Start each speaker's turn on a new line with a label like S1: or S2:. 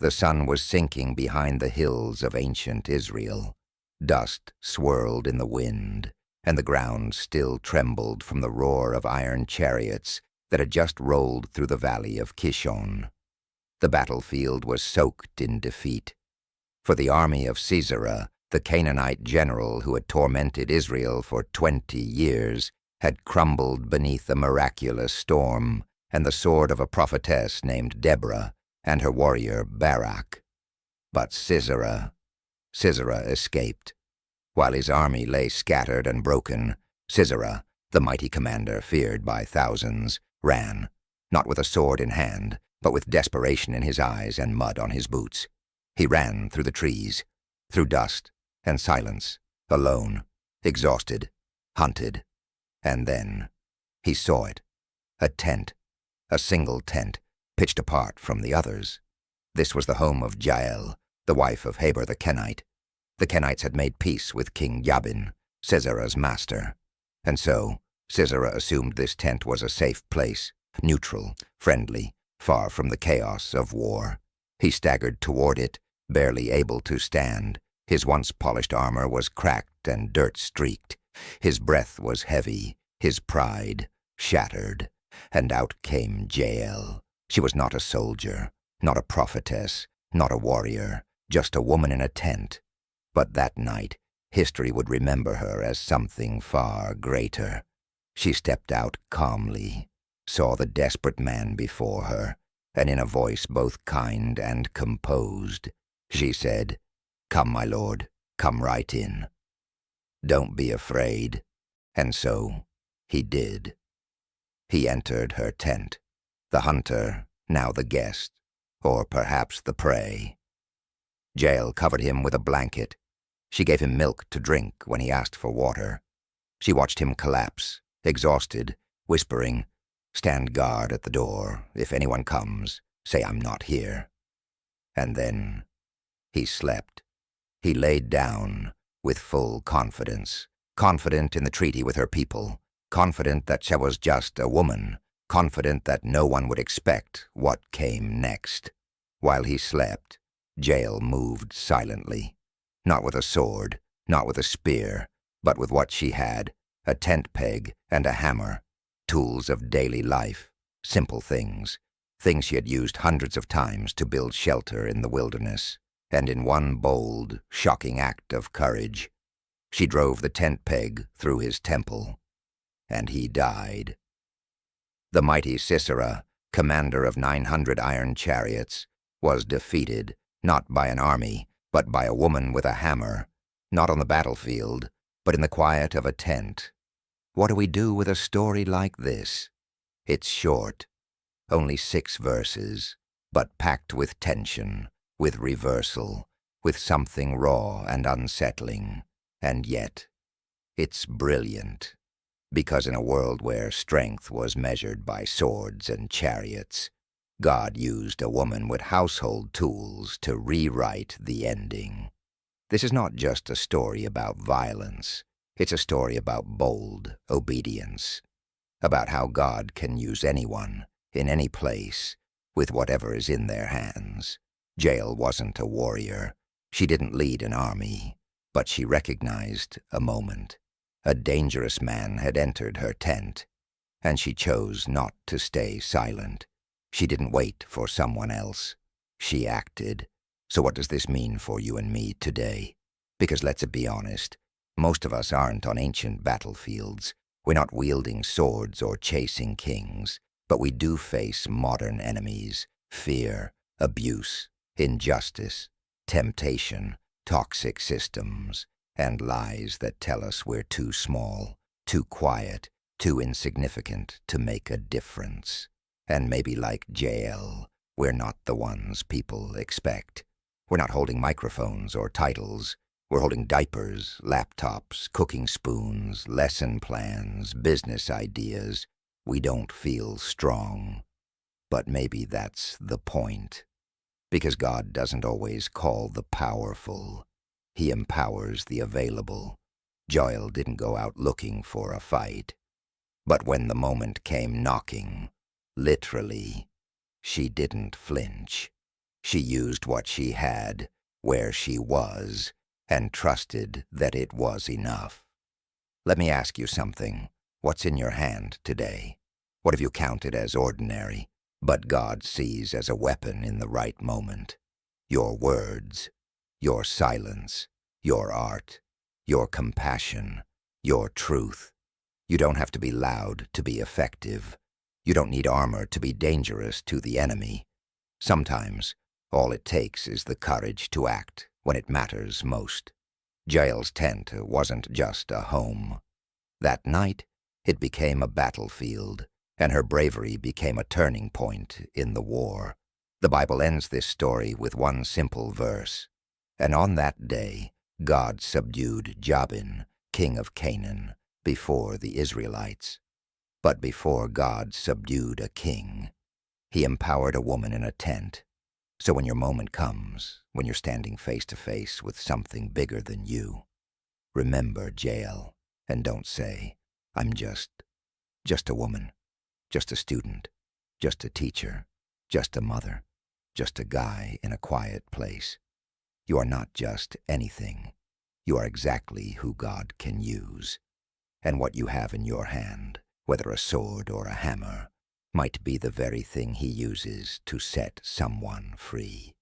S1: The sun was sinking behind the hills of ancient Israel. Dust swirled in the wind, and the ground still trembled from the roar of iron chariots that had just rolled through the valley of Kishon. The battlefield was soaked in defeat. For the army of Sisera, the Canaanite general who had tormented Israel for 20 years, had crumbled beneath a miraculous storm and the sword of a prophetess named Deborah and her warrior Barak. But Sisera escaped. While his army lay scattered and broken, Sisera, the mighty commander feared by thousands, ran, not with a sword in hand, but with desperation in his eyes and mud on his boots. He ran through the trees, through dust and silence, alone, exhausted, hunted. And then he saw it, a tent, a single tent, pitched apart from the others. This was the home of Jael, the wife of Heber the Kenite. The Kenites had made peace with King Jabin, Sisera's master, and so Sisera assumed this tent was a safe place, neutral, friendly, far from the chaos of war. He staggered toward it, barely able to stand. His once polished armor was cracked and dirt-streaked. His breath was heavy, his pride shattered, and out came Jael. She was not a soldier, not a prophetess, not a warrior, just a woman in a tent. But that night, history would remember her as something far greater. She stepped out calmly, saw the desperate man before her, and in a voice both kind and composed, she said, "Come, my lord, come right in. Don't be afraid." And so he did. He entered her tent, the hunter, now the guest, or perhaps the prey. Jael covered him with a blanket. She gave him milk to drink when he asked for water. She watched him collapse, exhausted, whispering, "Stand guard at the door. If anyone comes, say I'm not here." And then he slept. He laid down with full confidence, confident in the treaty with her people, confident that she was just a woman, confident that no one would expect what came next. While he slept, Jael moved silently, not with a sword, not with a spear, but with what she had, a tent peg and a hammer, tools of daily life, simple things, things she had used hundreds of times to build shelter in the wilderness. And in one bold, shocking act of courage, she drove the tent peg through his temple, and he died. The mighty Sisera, commander of 900 iron chariots, was defeated, not by an army, but by a woman with a hammer, not on the battlefield, but in the quiet of a tent. What do we do with a story like this? It's short, only 6 verses, but packed with tension, with reversal, with something raw and unsettling, and yet it's brilliant, because in a world where strength was measured by swords and chariots, God used a woman with household tools to rewrite the ending. This is not just a story about violence, it's a story about bold obedience, about how God can use anyone, in any place, with whatever is in their hands. Jael wasn't a warrior. She didn't lead an army, but she recognized a moment. A dangerous man had entered her tent, and she chose not to stay silent. She didn't wait for someone else. She acted. So what does this mean for you and me today? Because let's be honest, most of us aren't on ancient battlefields. We're not wielding swords or chasing kings, but we do face modern enemies, fear, abuse, injustice, temptation, toxic systems, and lies that tell us we're too small, too quiet, too insignificant to make a difference. And maybe like Jael, we're not the ones people expect. We're not holding microphones or titles. We're holding diapers, laptops, cooking spoons, lesson plans, business ideas. We don't feel strong. But maybe that's the point. Because God doesn't always call the powerful. He empowers the available. Jael didn't go out looking for a fight. But when the moment came knocking, literally, she didn't flinch. She used what she had, where she was, and trusted that it was enough. Let me ask you something. What's in your hand today? What have you counted as ordinary, but God sees as a weapon in the right moment? Your words, your silence, your art, your compassion, your truth. You don't have to be loud to be effective. You don't need armor to be dangerous to the enemy. Sometimes, all it takes is the courage to act when it matters most. Jael's tent wasn't just a home. That night, it became a battlefield, and her bravery became a turning point in the war. The Bible ends this story with one simple verse. And on that day, God subdued Jabin, king of Canaan, before the Israelites. But before God subdued a king, he empowered a woman in a tent. So when your moment comes, when you're standing face to face with something bigger than you, remember Jael, and don't say, I'm just a woman, just a student, just a teacher, just a mother, just a guy in a quiet place. You are not just anything. You are exactly who God can use. And what you have in your hand, whether a sword or a hammer, might be the very thing he uses to set someone free.